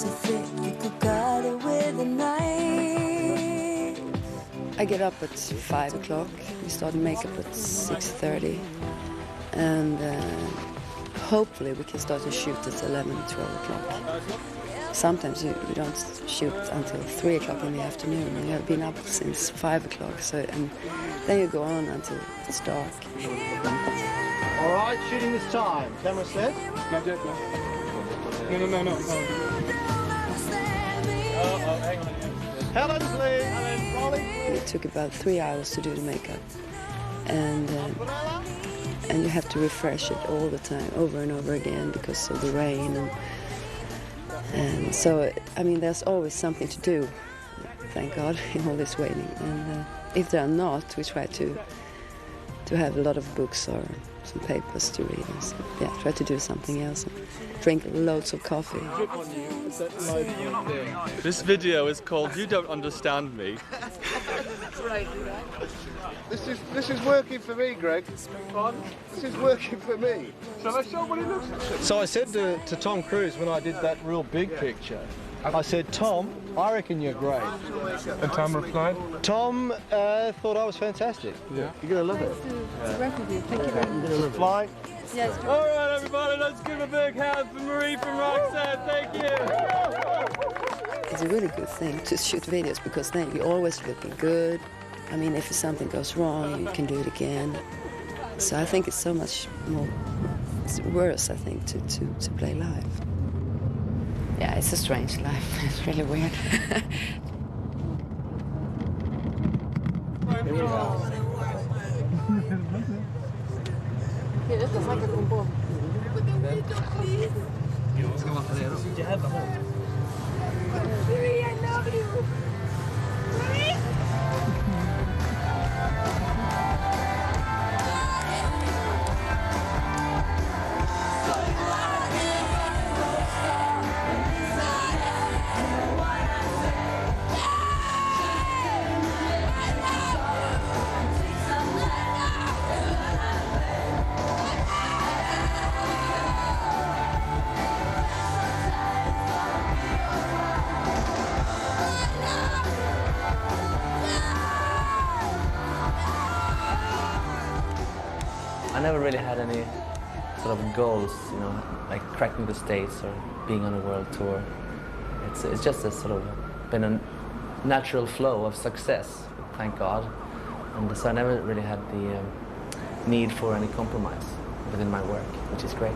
so thick you could cut it with a knife. I get up at 5 o'clock. We start makeup at 6:30. And hopefully we can start to shoot at 11, 12 o'clock. Sometimes you don't shoot until 3 o'clock in the afternoon. And you have been up since 5 o'clock. And then you go on until it's dark. All right, shooting this time. Camera set. Not yet, no. No. Hang on. Helen, please. Helen, rolling. It took about 3 hours to do the makeup. And you have to refresh it all the time, over and over again, because of the rain. And so, I mean, there's always something to do, thank God, in all this waiting. And if there are not, we try to have a lot of books or some papers to read. And so, yeah, try to do something else. And drink loads of coffee. This video is called You Don't Understand Me. This is working for me, Greg. This is working for me. Shall I show what he looks like? So I said to Tom Cruise when I did that real big picture, I said, Tom, I reckon you're great. And Tom replied? Tom thought I was fantastic. Yeah. You're going to love it. Thank you very much. Fly. Yes. All right, everybody, let's give a big hand for Marie from Rocsett. Thank you. It's a really good thing to shoot videos because then you're always looking good. I mean, if something goes wrong, you can do it again. So I think it's so much more worse, I think, to play live. Yeah, it's a strange life. It's really weird. Marie, I love you. Marie? I never really had any sort of goals, you know, like cracking the States or being on a world tour. It's just a sort of been a natural flow of success, thank God. And so I never really had the need for any compromise within my work, which is great.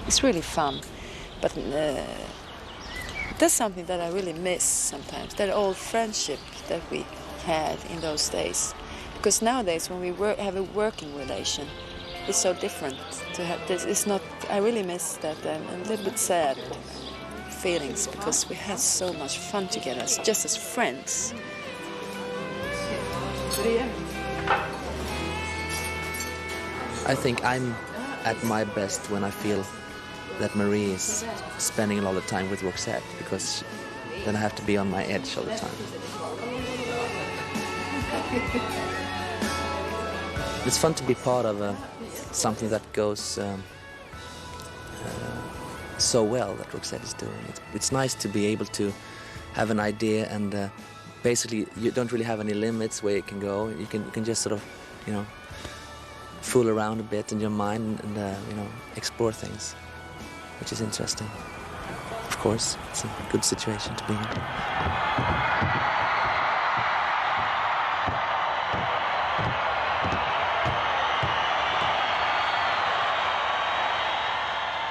It's really fun. But that's something that I really miss sometimes, that old friendship that we had in those days. Because nowadays when we have a working relation, it's so different to have this. It's not, I really miss that. I'm a little bit sad feelings because we had so much fun together, just as friends. I think I'm at my best when I feel that Marie is spending a lot of time with Rocsett, because then I have to be on my edge all the time. It's fun to be part of something that goes so well that Rocsett is doing. It's nice to be able to have an idea and basically you don't really have any limits where you can go. You can just sort of, you know, fool around a bit in your mind and you know, explore things, which is interesting. Of course, it's a good situation to be in.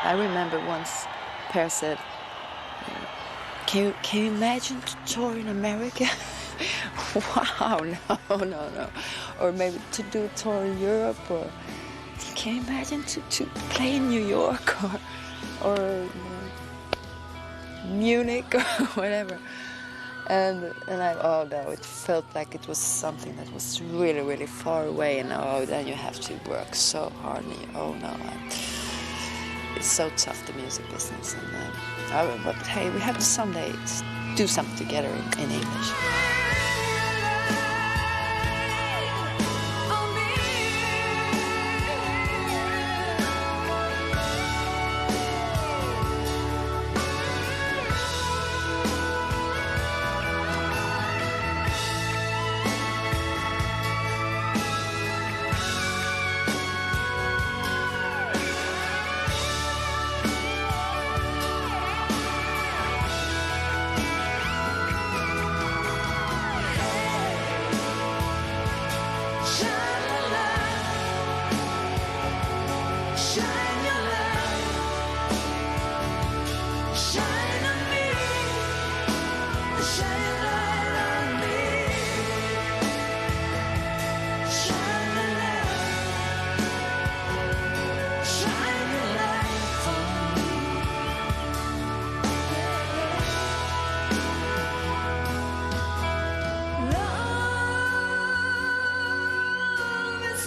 I remember once Per said, can you imagine to tour in America? Wow, no. Or maybe to do a tour in Europe, or can you imagine to play in New York or Munich or whatever? And I, oh no, it felt like it was something that was really, really far away, and oh, then you have to work so hard, and oh no, it's so tough, the music business. And but hey, we have to someday do something together in English.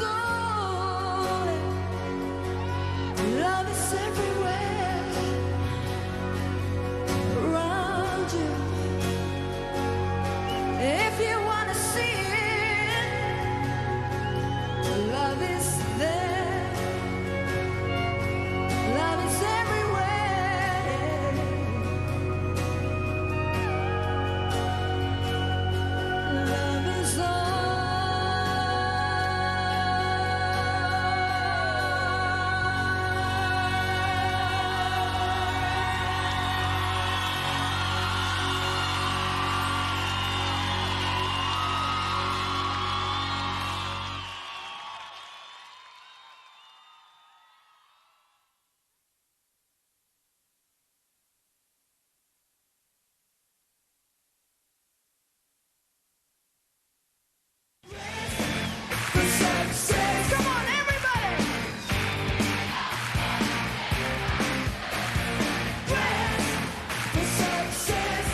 only. Love is everywhere around you. If you want to see it, love is there. Love is everywhere. Love is all. Come on, everybody! Dress for success.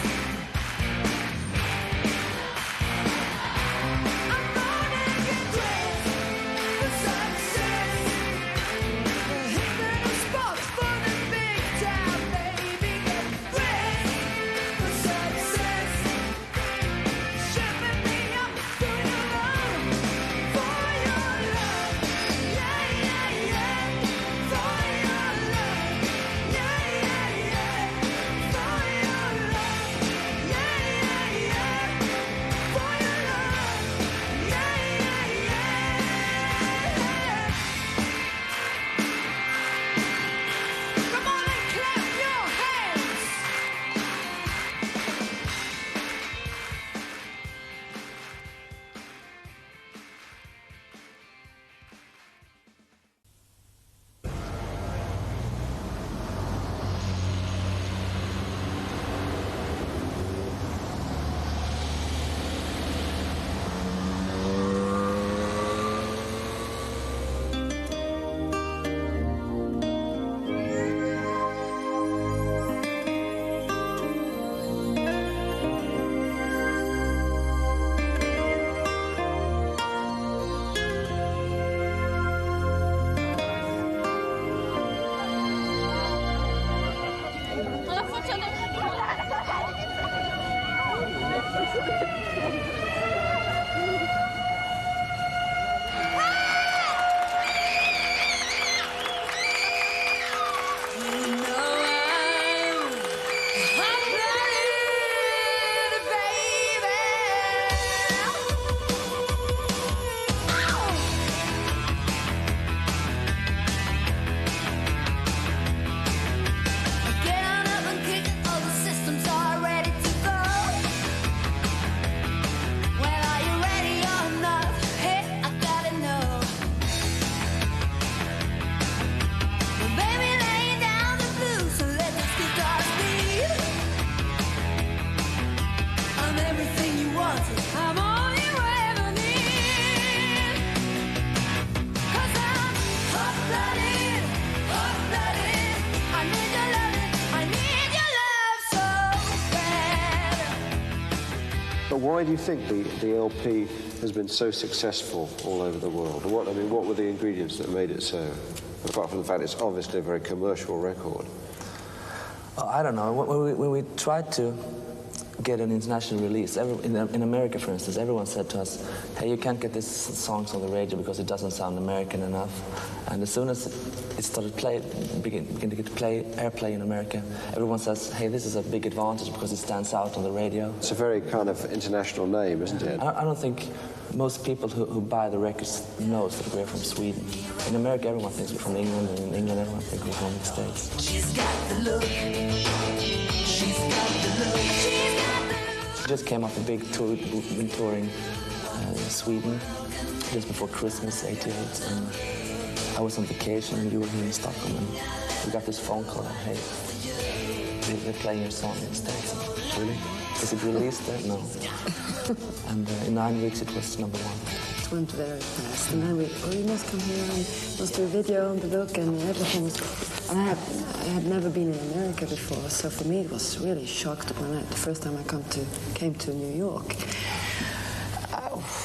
I'm gonna get dressed for success. Hitting the spots for the big time, baby. Get dressed for success. Shipping me up to your love, for your love. Yeah, yeah, yeah. For your love. Yeah, yeah, yeah. For your love. Yeah, yeah, yeah. For your love. Yeah, yeah, yeah. Come on and clap your hands. Get on up and kick, all the systems are ready to go. Well, are you ready or not? Hey, I gotta know. Well, baby, lay down the blues, so let this guitar speed. I'm everything you wanted, I'm all you ever need. 'Cause I'm hot-blooded, hot-blooded. I need your loving, I need your love so bad. But why do you think the LP has been so successful all over the world? What were the ingredients that made it so? Apart from the fact it's obviously a very commercial record. I don't know. When we tried to get an international release, in America, for instance, everyone said to us, hey, you can't get these songs on the radio because it doesn't sound American enough. And as soon as it started begin to get airplay in America, everyone says, hey, this is a big advantage because it stands out on the radio. It's a very kind of international name, isn't it? I don't think most people who buy the records knows that we're from Sweden. In America, everyone thinks we're from England, and in England, everyone thinks we're from the States. She's got the look. She's got the look. She's got the look. Just came off a big tour, been touring Sweden just before Christmas '88, and I was on vacation and you were here in Stockholm, and we got this phone call that, hey, they're playing your song in the States. Really? Is it released there? No. And in 9 weeks it was #1. It went very fast, and then you must come here and must do a video and the book and everything. And I had never been in America before, so for me it was really shocked when the first time I came to New York.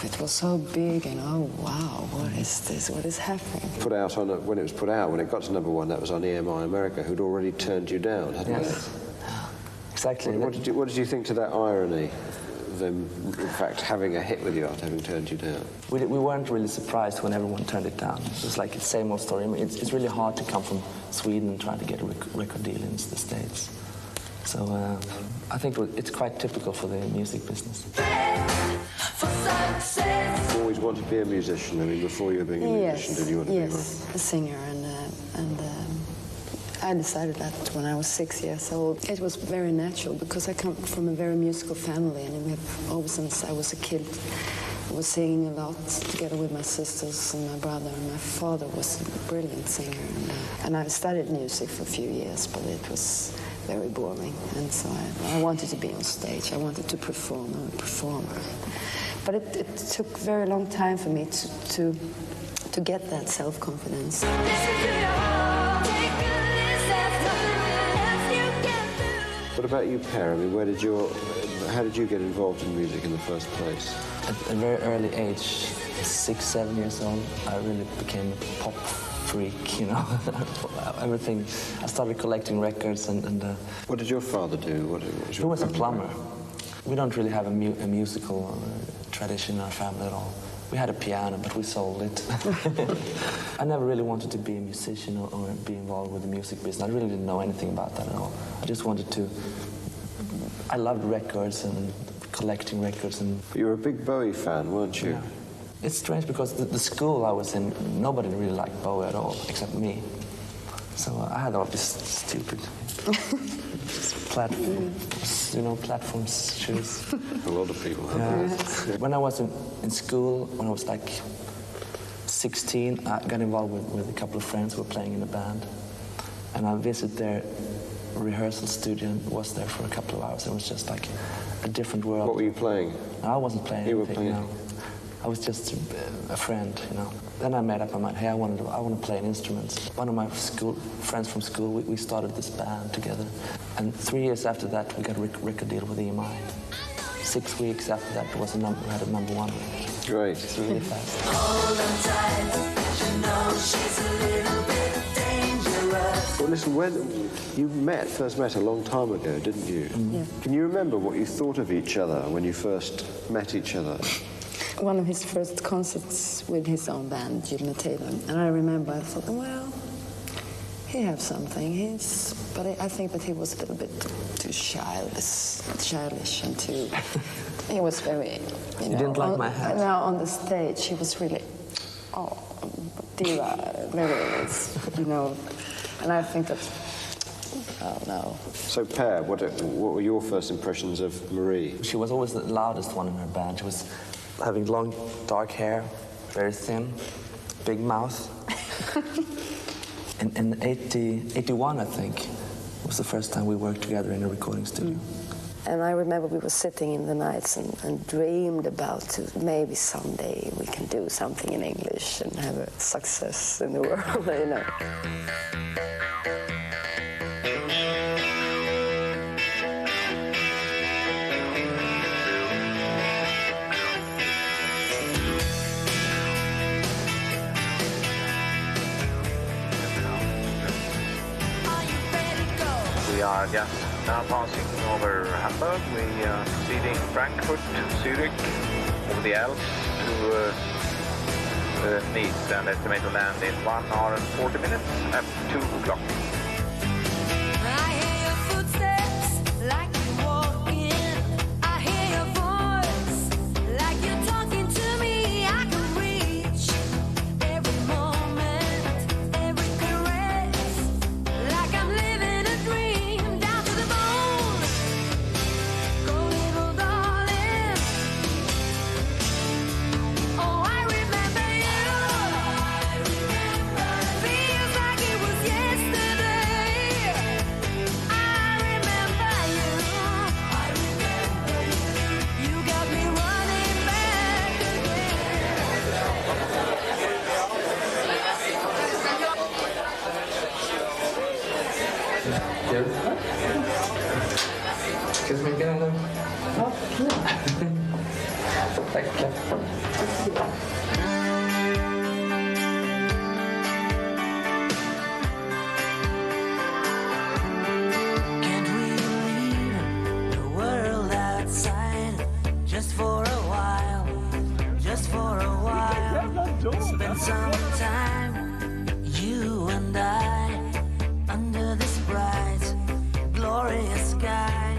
It was so big, and oh wow, what is this? What is happening? Put out on when it was put out, when it got to #1, that was on EMI America, who'd already turned you down, hadn't Yes. Exactly. they? What did you think to that irony? Them, in fact, having a hit with you after having turned you down? We weren't really surprised when everyone turned it down. It was like the same old story. I mean, it's really hard to come from Sweden and try to get a record deal in the States. So I think it's quite typical for the music business. You always wanted to be a musician. I mean, before you were being a musician, did you want to be one? Yes, a singer, and I decided that when I was 6 years old. It was very natural because I come from a very musical family, and we have always since I was a kid, I was singing a lot together with my sisters and my brother. And my father was a brilliant singer, and I studied music for a few years, but it was very boring, and so I wanted to be on stage. I wanted to perform. I'm a performer. But it took a very long time for me to get that self-confidence. What about you, Per? I mean, how did you get involved in music in the first place? At a very early age, 6, 7 years old, I really became a pop freak, you know. Everything. I started collecting records and What did your father do? he was a plumber. We don't really have a musical tradition in our family at all. We had a piano, but we sold it. I never really wanted to be a musician or be involved with the music business. I really didn't know anything about that at all. I just wanted to... I loved records and collecting records. And You were a big Bowie fan, weren't you? yeah. It's strange because the school I was in, nobody really liked Bowie at all, except me. So I had all this stupid platform shoes. A lot of people have Yeah. When I was in school, when I was like 16, I got involved with a couple of friends who were playing in a band. And I visited their rehearsal studio and was there for a couple of hours. It was just like a different world. What were you playing? I wasn't playing You were anything, playing. no. I was just a friend, you know. Then I made up my mind, hey, I want to play an instrument. One of my friends from school, we started this band together. And 3 years after that, we got a record deal with EMI. 6 weeks after that, we had a #1. Great. It's really fast. Hold on tight, you know she's a little bit dangerous. Well, listen, you first met a long time ago, didn't you? Yeah. Can you remember what you thought of each other when you first met each other? One of his first concerts with his own band, Gyllene Taylor. And I remember I thought, well, he has something. But I think that he was a little bit too childish and too... He was very, you know... didn't like my hat? No, on the stage, he was really, diva, very, you know... And I think that, oh no. So, Per, what were your first impressions of Marie? She was always the loudest one in her band. She was having long, dark hair, very thin, big mouth. In 81, I think, was the first time we worked together in a recording studio. And I remember we were sitting in the nights and dreamed about maybe someday we can do something in English and have a success in the world, you know. We are just now passing over Hamburg. We are proceeding Frankfurt, Zurich, over the Alps to Nice, and estimate to land in 1 hour and 40 minutes at 2 o'clock. I hear your footsteps like you're walking. I hear your voice like you're talking to me. I can reach every moment, every caress, like I'm living a dream down to the bone. Go little darling. Oh, I remember you. Feels like it was yesterday. I remember you. You got me running back Ska vi sminka den nu? Ja, tack. Summertime, you and I, under this bright, glorious sky.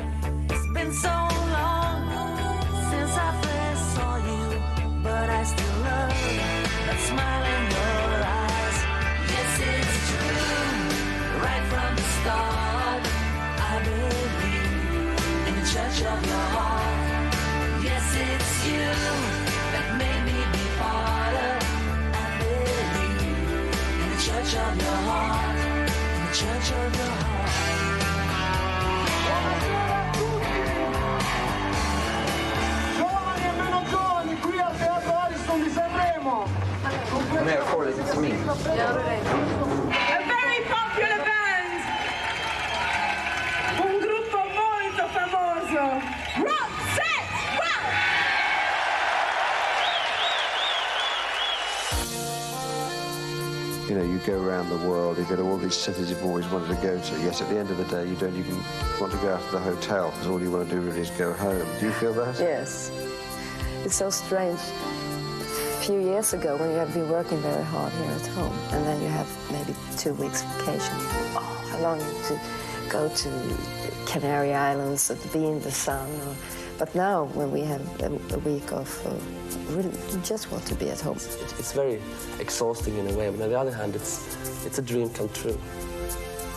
It's been so long since I first saw you, but I still love that smile in your eyes. Yes, it's true, right from the start, I believe in the church of your heart. Yes, it's you that made me be part of. Church of your heart, the church of your heart. Buonasera a tutti! Giovani e meno giovani, qui al Teatro Ariston di Sanremo. A very popular band. Un gruppo molto famoso. Rocsett! Wow! You know, you go around the world, you go to all these cities you've always wanted to go to, yet at the end of the day you don't even want to go out to the hotel because all you want to do really is go home. Do you feel that? Yes. It's so strange. A few years ago, when you have been working very hard here at home, and then you have maybe 2 weeks vacation, oh, how long to go to Canary Islands and be in the sun. But now, when we have a week off, really, you just want to be at home. It's very exhausting in a way, but on the other hand, it's a dream come true.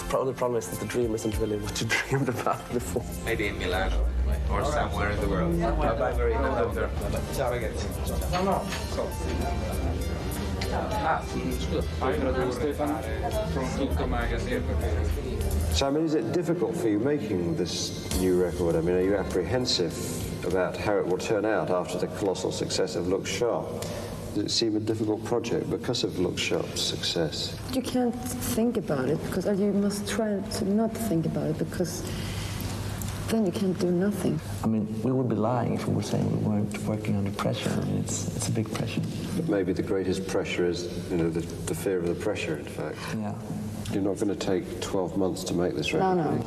The problem is that the dream isn't really what you dreamed about before. Maybe in Milano or somewhere in the world. Very good. Ciao ragazzi. No. So, I mean, is it difficult for you making this new record? I mean, are you apprehensive about how it will turn out after the colossal success of Look Sharp? Does it seem a difficult project because of Look Sharp's success? You can't think about it, because you must try to not think about it, because then you can't do nothing. I mean, we would be lying if we were saying we weren't working under pressure. I mean, it's a big pressure. But maybe the greatest pressure is, you know, the fear of the pressure, in fact. Yeah. You're not going to take 12 months to make this record. No.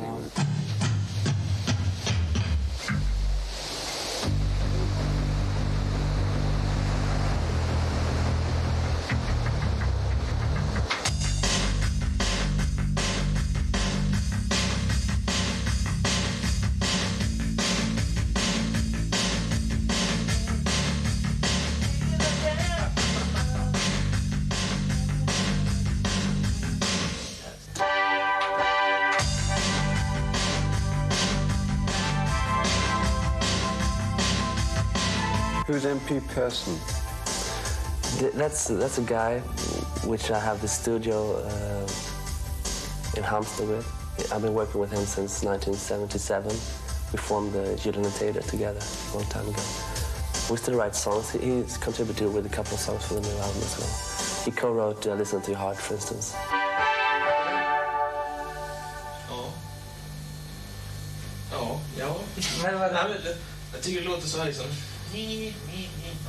Who's MP Person? That's a guy which I have the studio in Halmstad with. I've been working with him since 1977. We formed the Gyllene Tider together a long time ago. We still write songs. He's contributed with a couple of songs for the new album as well. He co-wrote Listen to Your Heart, for instance. Jag tycker det låter så här liksom.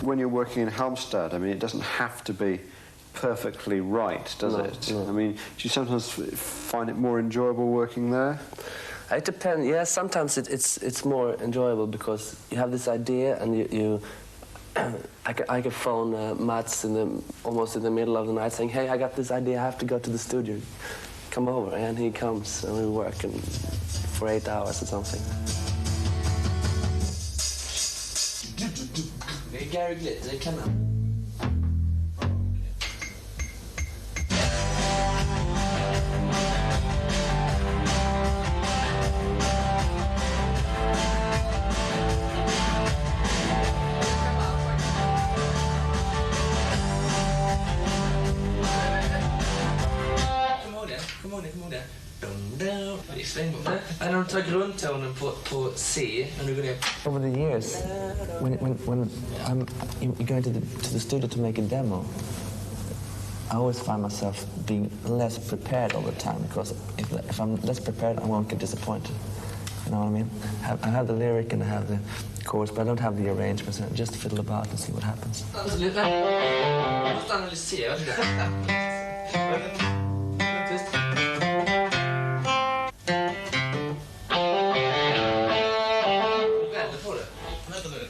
When you're working in Halmstad, I mean, it doesn't have to be perfectly right, does it? No. I mean, do you sometimes find it more enjoyable working there? It depends. Yeah, sometimes it's more enjoyable because you have this idea and you I can phone Mats almost in the middle of the night saying, hey, I got this idea, I have to go to the studio. Come over. And he comes and we work for 8 hours or something. Det är Gary Glitter, det kan man. Kom ihåg det. När du tar grundtonen på C, när du går ner. Over the years, when I'm going to the studio to make a demo, I always find myself being less prepared all the time, because if I'm less prepared, I won't get disappointed. You know what I mean? I have the lyric and I have the chorus, but I don't have the arrangements. I just fiddle about and see what happens. Jag måste analysera det.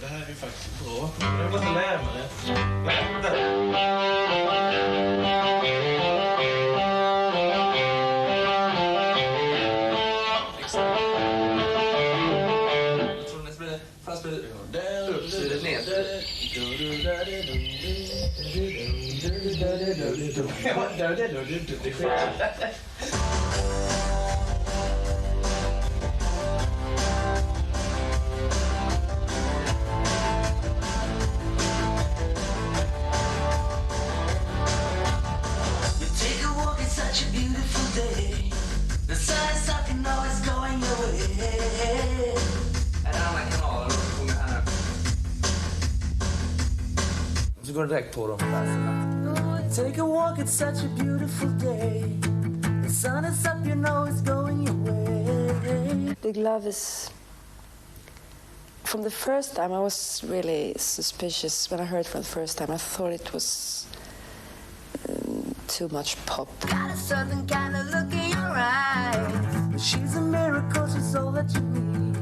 Det här är faktiskt bra. Jag måste lära mig det. Take a walk, it's such a beautiful day. The sun is up, you know it's going your way. En annan kanal, och så sjunger han. Så går det direkt på dem. Take a walk, it's such a beautiful day. The sun is up, you know it's going your way. Big Love is... From the first time I was really suspicious. When I heard it for the first time I thought it was too much pop. Got a certain kind of look in your eyes. She's a miracle, she's all that you need.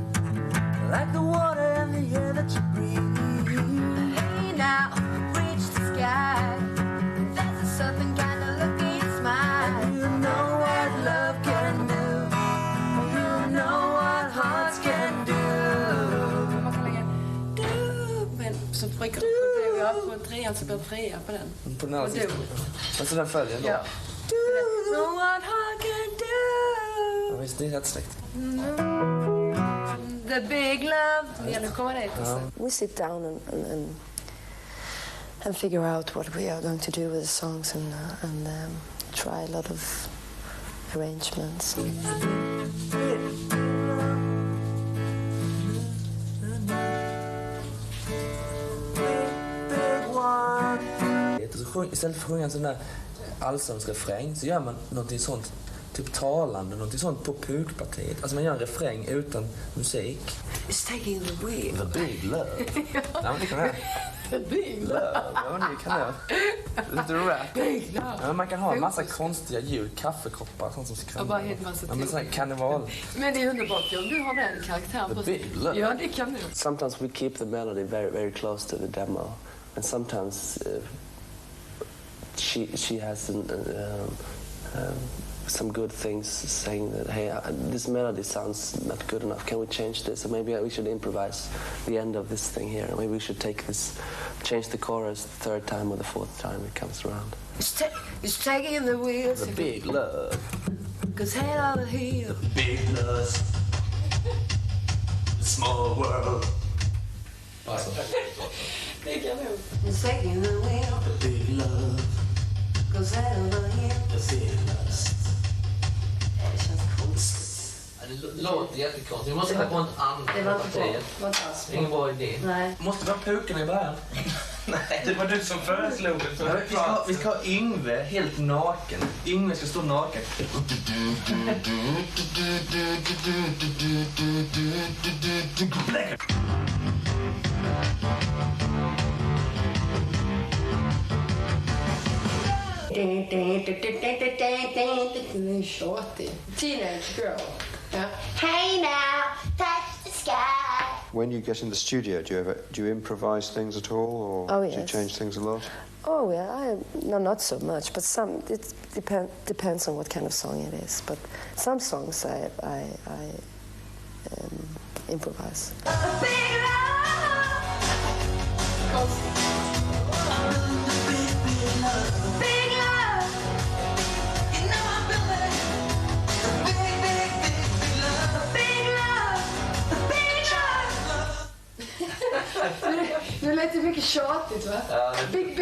Like the water and the air that you breathe. Hey now, reach the sky. There's a certain kind of look in your smile. You know what love can do. You know what hearts can do. Man kan lägga du, men så trycker du på trean så blir det trea på den. På den här sista. Alltså den följer ändå. Ja. You know what heart can do. Ja, visst, det är rätt snyggt. The big love. Det gäller att komma dit. We sit down and figure out what we are going to do with the songs and try a lot of arrangements. Istället för att sjunga en sån där allsångsrefräng så gör man något sånt, typ talande, något sånt på pukpartiet. Alltså man gör en refräng utan musik. It's taking the wheel. The big love. Ja, men det kan det. The big love. Ja, men det kan det. Lite rap. Big love. Ja, man kan ha en massa konstiga ljud, kaffekoppar, sånt som skramlar. Och bara helt massa ja, men sån här karneval. Men det är underbart om du har den karaktären på. The big love. Ja, det kan du. Sometimes we keep the melody very, very close to the demo. And sometimes she has some good things saying that, hey, this melody sounds not good enough. Can we change this? Or maybe we should improvise the end of this thing here. Maybe we should change the chorus the third time or the fourth time it comes around. It's taking the wheel. The big love. Cause head over heel. The big love. The small world. Alltså. Det kan du. It's taking the wheel. The big love. Cause head over heel. The big love. Det känns coolt. Det låter jättekonstigt. Vi måste hitta på något annat. Det var inte bra. Det var inte alls bra. Ingen bra idé. Nej. Måste vi ha pukorna i början? Nej, det var du som föreslog det. Vi ska ha Yngve helt naken. Yngve ska stå naken. Den är tjatig. Teenage girl. Ja. Hey now, touch the sky. When you get in the studio, do you improvise things at all, or Oh, do you yes. change things a lot? Oh yeah, no, not so much, but it depends on what kind of song it is. But some songs I improvise. Nu lät det mycket tjatigt, va? Ja, Big.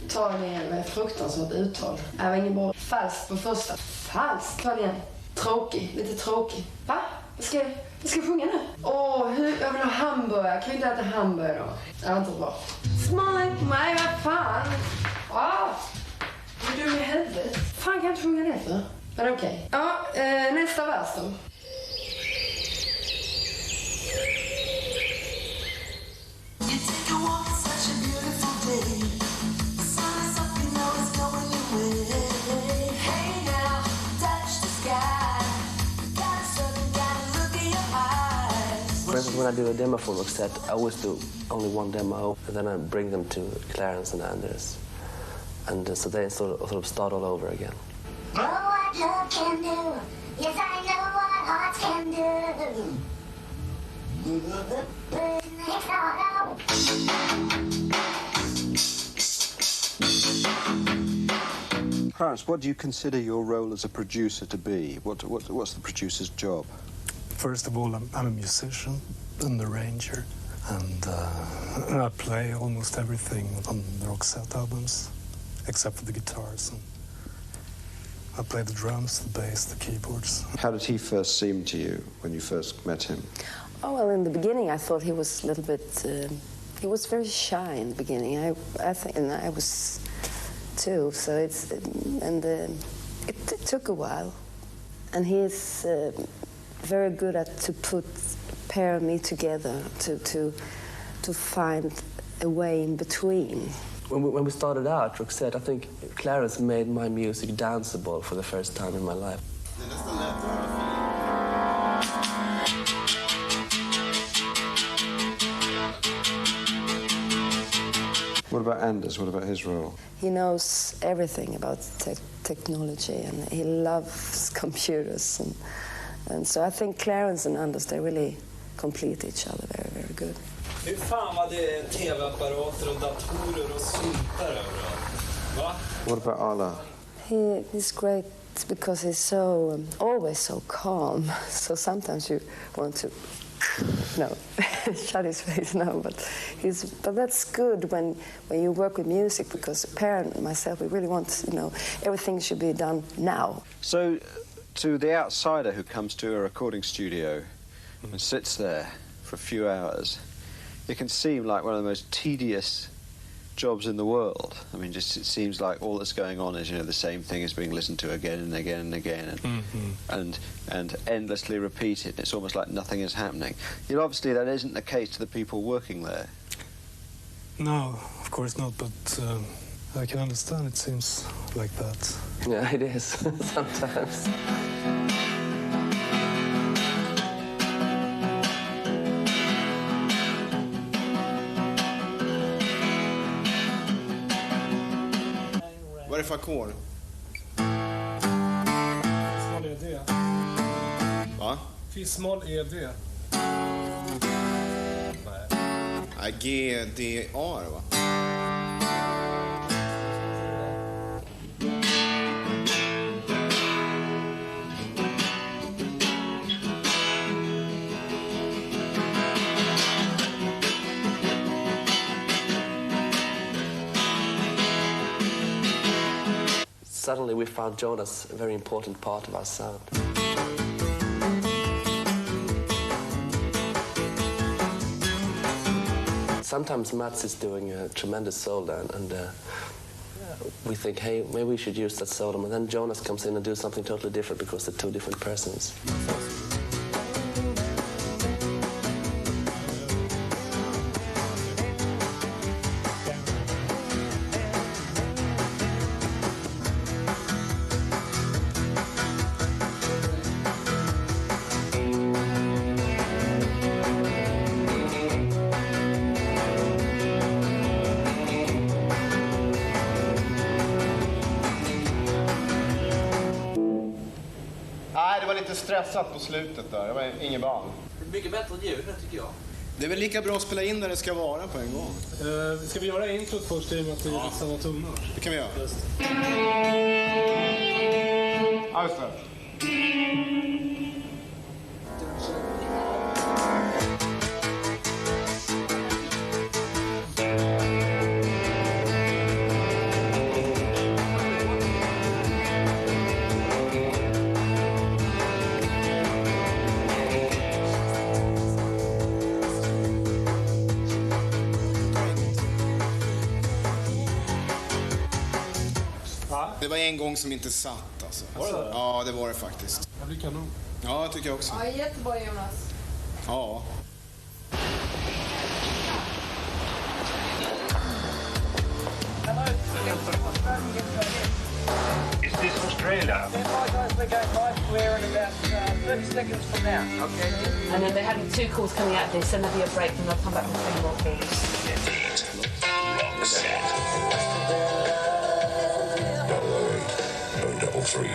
Ta den igen med fruktansvärt uttal. Det var ingen bra. Falskt på första. Falskt. Ta den igen. Tråkig. Lite tråkig. Va? Vad ska jag sjunga nu? Jag vill ha hamburgare. Kan vi inte äta hamburgare då? Det var inte bra. Smile på mig, vad fan? Är du i huvudet? Fan kan jag inte sjunga det för? Men okej. Ja, nästa vers då. You take a walk, it's such a beautiful day. The sun is up, you know it's going your way. Hey now, touch the sky. Got a certain kind of look in your eyes. For instance, when I do a demo for Rocsett, I always do only one demo, and then I bring them to Clarence and Anders. And so they sort of start all over again. Know what love can do. Yes, I know what hearts can do. Next Clarence, what do you consider your role as a producer to be? What's the producer's job? First of all, I'm a musician and arranger, and I play almost everything on the Rocsett albums, except for the guitars. And I play the drums, the bass, the keyboards. How did he first seem to you when you first met him? Oh, well, in the beginning, I thought he was a little bit... he was very shy in the beginning. I think, and I was too. So it's... it took a while. And he is very good at to pair me together, to find a way in between. When we started out, Rocsett, I think Clarence made my music danceable for the first time in my life. What about Anders? What about his role? He knows everything about technology, and he loves computers. And so I think Clarence and Anders, they really complete each other very, very good. Hur fan vad det är tv-apparater och datorer och syntar överallt. Va? What about Arla? He's great because he's so always so calm. So sometimes you want to shut his face now, but that's good when you work with music, because a parent and myself, we really want, everything should be done now. So, to the outsider who comes to a recording studio and sits there for a few hours, it can seem like one of the most tedious jobs in the world. I mean, just it seems like all that's going on is, the same thing is being listened to again and again and again, and endlessly repeated. It's almost like nothing is happening. Obviously that isn't the case to the people working there. No, of course not, but I can understand it seems like that. Yeah, it is, sometimes. Vad är det för ackord? Fis-moll ED. Va? Fis-moll ED. Nej, G, D, A va? Suddenly we found Jonas a very important part of our sound. Sometimes Mats is doing a tremendous solo, and we think, hey, maybe we should use that solo. And then Jonas comes in and does something totally different because they're two different persons. Nej, det var lite stressat på slutet där. Det var ingen barn. Mycket bättre ljud nu tycker jag. Det är väl lika bra att spela in där det ska vara på en gång. Ska vi göra introt först i och med att det är samma toner? Det kan vi göra. Just. Ja, just det. Det var en gång som inte satt alltså. Var det det? Ja, det var det faktiskt. Det blir kanon. Ja, jag tycker jag också. Ja, jättebra Jonas. Ja. Is this Australia? We're going live. We're in about 30 seconds from now. Okay. And then they're having 2 calls coming out of this, and there'll be a break, and they'll come back with 3 more calls. Rocsett. Double 3.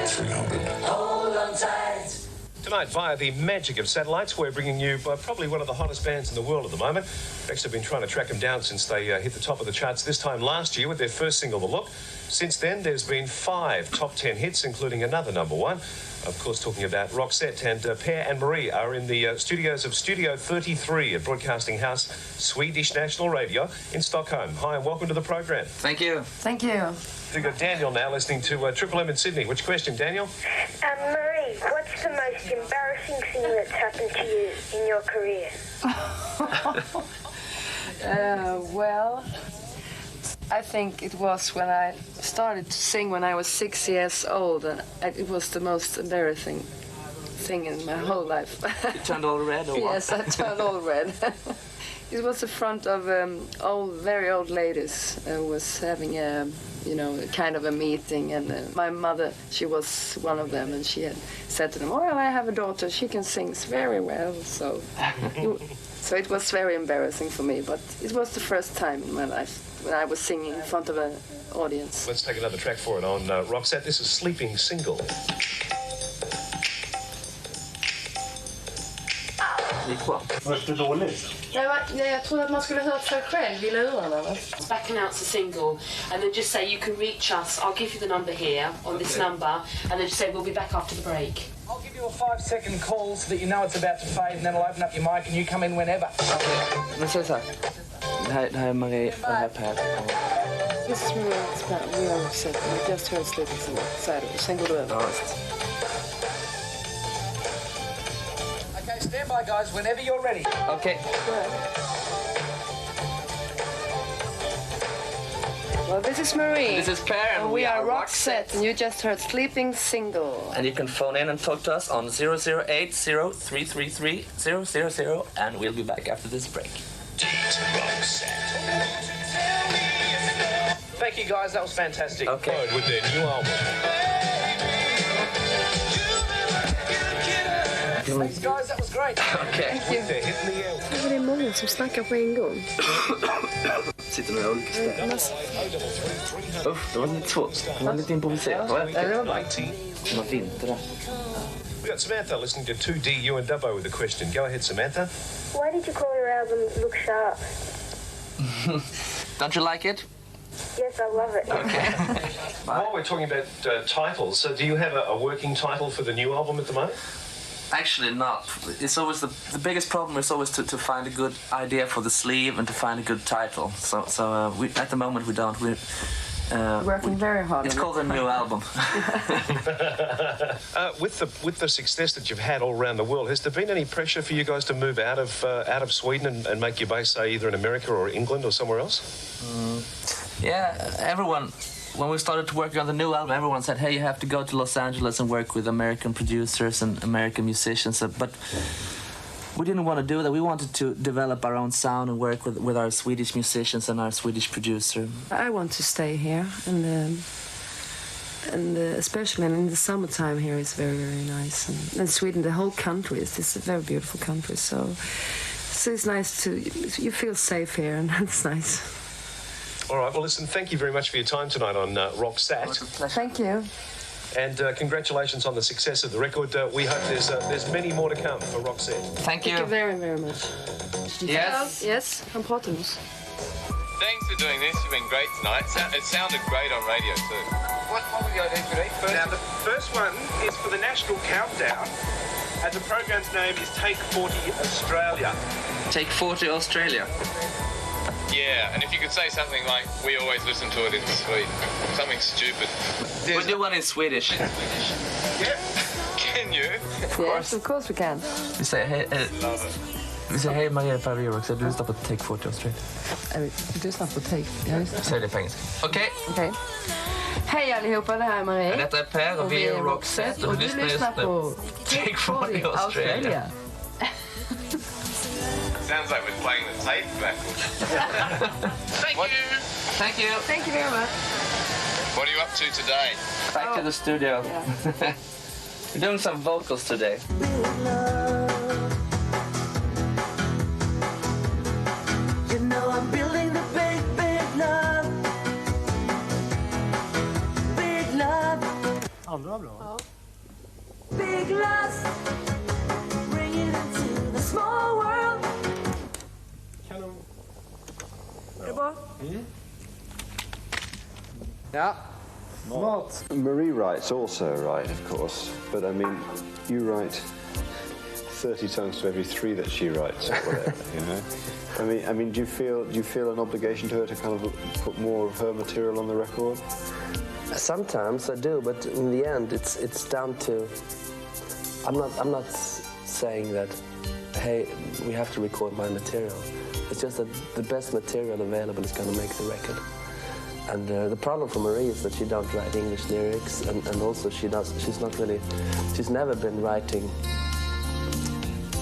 300. Hold on tight. Tonight, via the magic of satellites, we're bringing you probably one of the hottest bands in the world at the moment. We've actually been trying to track them down since they hit the top of the charts this time last year with their first single, The Look. Since then, there's been 5 top 10 hits, including another number 1. Of course, talking about Rocsett, and Per and Marie are in the studios of Studio 33 at Broadcasting House, Swedish National Radio in Stockholm. Hi, and welcome to the program. Thank you. Thank you. We've got Daniel now listening to Triple M in Sydney. Which question, Daniel? Marie, what's the most embarrassing thing that's happened to you in your career? Well, I think it was when I started to sing when I was 6 years old, and it was the most embarrassing thing in my whole life. You turned all red, or what? Yes, I turned all red. It was in front of very old ladies who was having a, kind of a meeting, and my mother, she was one of them, and she had said to them, "Oh, I have a daughter. She can sing very well." So it was very embarrassing for me, but it was the first time in my life when I was singing in front of an audience. Let's take another track for it on Rocsett. This is Sleeping Single. Var det dåligt? Nej, jag trodde att man skulle hört sig själv I lurarna. Back announce a single and then just say you can reach us. I'll give you the number here on this number and then just say we'll be back after the break. I'll give you a 5-second call so that you know it's about to fade, and then I'll open up your mic and you come in whenever. Men så här. Det här är Marie och det här är Per. This is Marie, it's about we are Rocsett. We just heard Sleeping Single. Sen går du över. Ja, visst. Okay, stand by, guys, whenever you're ready. Okay. Well, this is Marie. This is Per, and we are Rocsett, and you just heard Sleeping Single. And you can phone in and talk to us on 0080333 and we'll be back after this break. Thank you, guys. That was fantastic. Okay. With their new album. Thanks, guys. That was great. Okay. They're hitting the air. Det är många som snackar på en gång. Sitter några olika ställen. Uff, det var lite svårt. Det var lite improviserat. Det var vinter där. We got Samantha listening to 2D, you and Dubbo with a question. Go ahead, Samantha. Why did you call your album Look Sharp? Don't you like it? Yes, I love it. Okay. While we're talking about titles, so do you have a working title for the new album at the moment? Actually not. It's always the biggest problem is always to find a good idea for the sleeve and to find a good title. So we at the moment we don't. We're working very hard. It's called a new album. With the success that you've had all around the world, has there been any pressure for you guys to move out of Sweden and make your base, say, either in America or England or somewhere else? Yeah, everyone. When we started working on the new album, everyone said, "Hey, you have to go to Los Angeles and work with American producers and American musicians." But we didn't want to do that. We wanted to develop our own sound and work with our Swedish musicians and our Swedish producer. I want to stay here, and especially in the summertime here is very, very nice. And Sweden, the whole country is a very beautiful country. So it's nice you feel safe here, and that's nice. All right, well, listen, thank you very much for your time tonight on Rocsett. Thank you. And congratulations on the success of the record. We hope there's many more to come for Rocsett. Thank you. Thank you very, very much. Yes. Yes, han pratar med oss. Thanks for doing this. You've been great tonight. It sounded great on radio too. What we got here today? Now, the first one is for the National Countdown, and the program's name is Take 40 Australia. Take 40 Australia. Yeah, and if you could say something like, "We always listen to it in Sweden," something stupid. We'll do one in Swedish. Yeah. Can you? Yes, of course we can. Vi säger hej Maria Paris också. Du lyssnar på Take 40 Australia. Du lyssnar på Take. Ja, just det. Säg det på engelska. Okej. Hej allihopa, det här är Marie. Detta är Per och vi är Rocsett och du lyssnar på Take 40 Australia. Sounds like we're playing the tape backwards. Thank you. Thank you. Thank you very much. What are you up to today? Back to the studio. Yeah. We're doing some vocals today. You know I'm building the big, big love. Big love. Andra var bra. Big love. over. Yeah. Mat. Marie writes also, right, of course, but I mean, you write 30 songs to every 3 that she writes, or whatever, you know. I mean, do you feel an obligation to her to kind of put more of her material on the record? Sometimes I do, but in the end, it's down to. I'm not saying that, hey, we have to record my material. It's just that the best material available is going to make the record. And the problem for Marie is that she don't write English lyrics, and also she's never been writing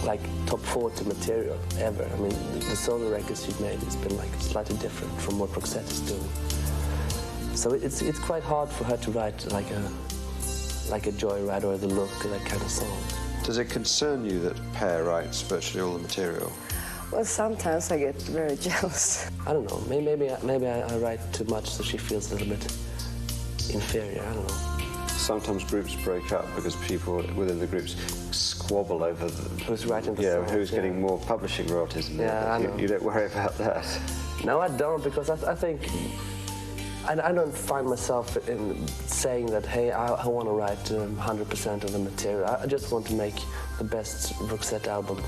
like top 40 material ever. I mean, the solo records she's made has been like slightly different from what Rocsett is doing. So it's quite hard for her to write like a Joyride or The Look or that kind of song. Does it concern you that Per writes virtually all the material? Well, sometimes I get very jealous. I don't know. Maybe I write too much, so she feels a little bit inferior. I don't know. Sometimes groups break up because people within the groups squabble over who's writing the songs, who's getting more publishing royalties. Yeah, I know. You don't worry about that. No, I don't, because I think I don't find myself in saying that, hey, I want to write 100% of the material. I just want to make the best Rocsett album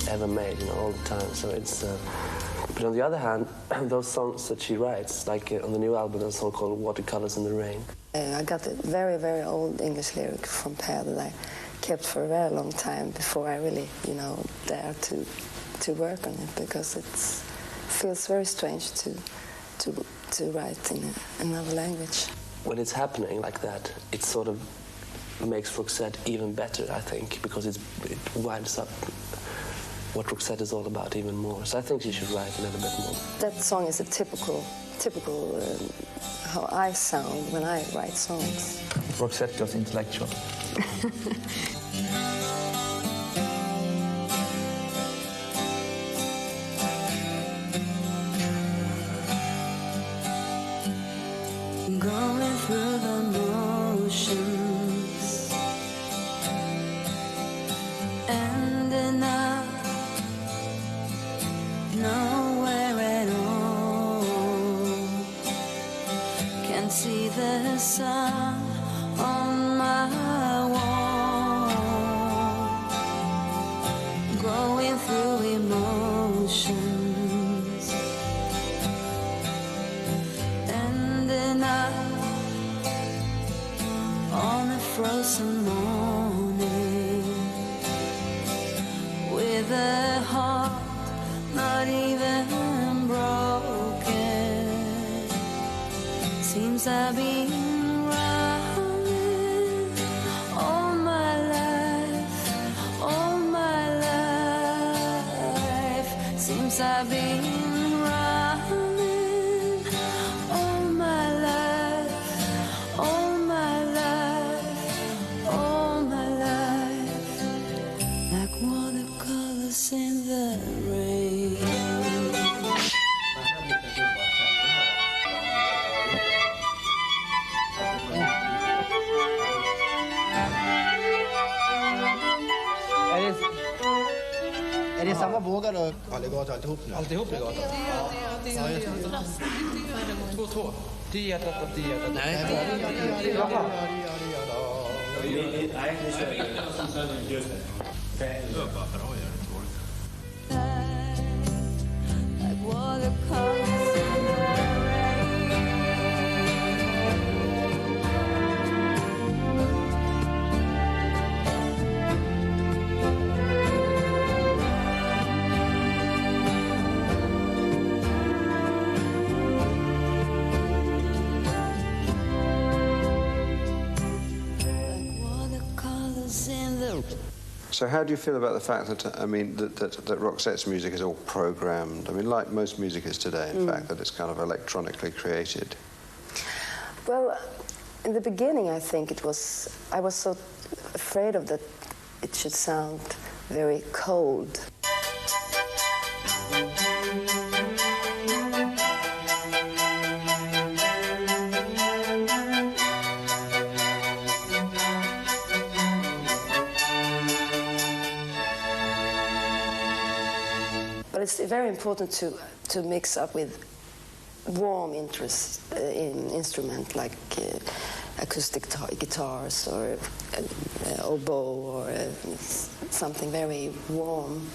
ever made, all the time. So it's. But on the other hand, those songs that she writes, like on the new album, there's a song called "Watercolors in the Rain." I got a very, very old English lyric from Per that I kept for a very long time before I really, dared to work on it, because it feels very strange to write in another language. When it's happening like that, it sort of makes Rocsett even better, I think, because it winds up what Rocsett is all about even more. So I think she should write a little bit more. That song is a typical how I sound when I write songs. Rocsett goes intellectual. Going through the motions, ending up nowhere at all. Can't see the sun on my wall. Going through emotions, ending up on a frozen morning with a heart not even broken. Seems I've been running all my life, all my life. Seems I've been running all my life, all my life, all my life, like watercolors in the rain. Är det samma bågar då? Alligator alltihop nu? Alltihop legato? Det är 2-2. 10 hjärtat, 10 hjärtat. Nej, nu kör vi. Just det. Like watercolors in the So how do you feel about the fact that, that Rocsett's music is all programmed? I mean, like most music is today, in fact, that it's kind of electronically created. Well, in the beginning, I think I was so afraid of that it should sound very cold. But it's very important to mix up with warm interest in instrument like acoustic guitars or oboe or something very warm.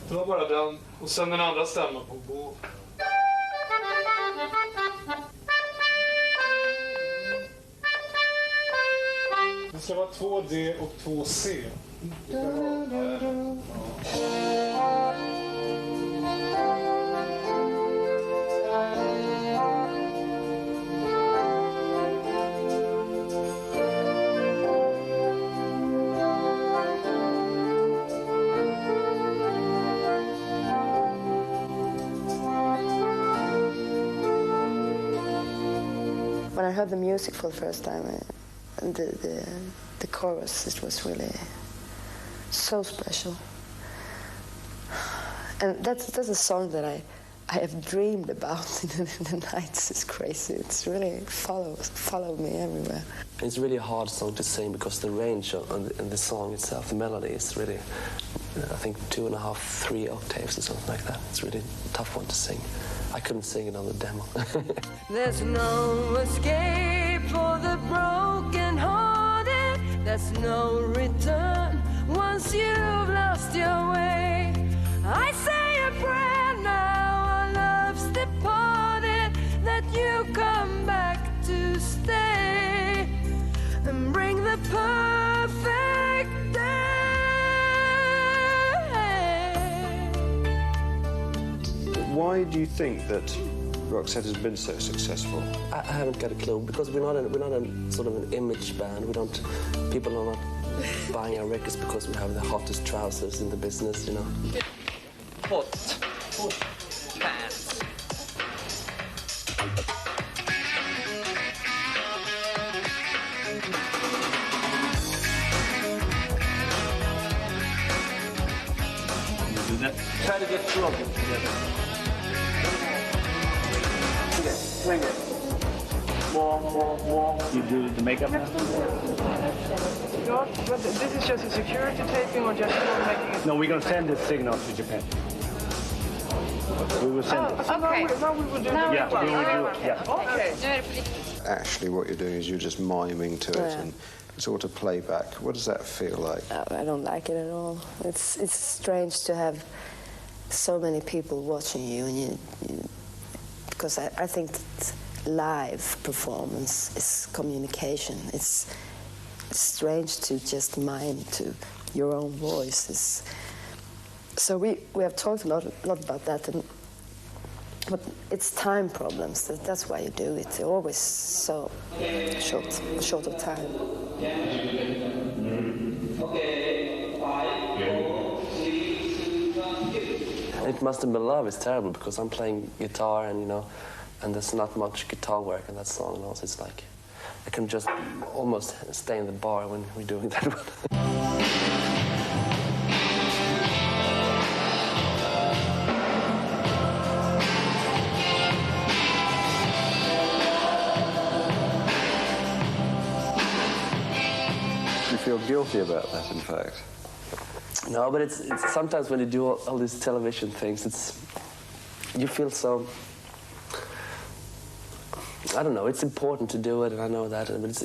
Det var bara den och sen den andra stämman på bo. Det ska vara 2D och 2C. When I heard the music for the first time, the chorus, it was really so special. And that's a song that I have dreamed about in the nights. It's crazy. It's really followed me everywhere. It's really a hard song to sing because the range in the song itself, the melody is really, I think 2.5, 3 octaves or something like that. It's really a tough one to sing. I couldn't sing it on the demo. There's no escape for the broken-hearted. There's no return once you've lost your way. I say a prayer now, our love's departed, that you come back to stay and bring the perfect day. Why do you think that Rocsett has been so successful? I haven't got a clue because we're not a sort of an image band. People are not buying our records because we have the hottest trousers in the business, you know. Hot pants. Try to get two of them together. Okay, swing it. More. You do the makeup now? But this is just a security taping or just making it? No, we're going to send this signal to Japan. We will send it. Okay. Now we will do Yeah, we will do it. Yeah. Okay. Actually, what you're doing is you're just miming to it and sort of playback. What does that feel like? I don't like it at all. It's strange to have so many people watching you, and because I think that live performance is communication. It's strange to just mime to your own voice. So we have talked a lot about that, but it's time problems. That's why you do it. You're always so short of time. It Must Have Been Love is terrible because I'm playing guitar and there's not much guitar work in that song, and also it's like I can just almost stay in the bar when we're doing that one. You feel guilty about that, in fact? No, but it's sometimes when you do all these television things, you feel so, I don't know, it's important to do it, and I know that, but it's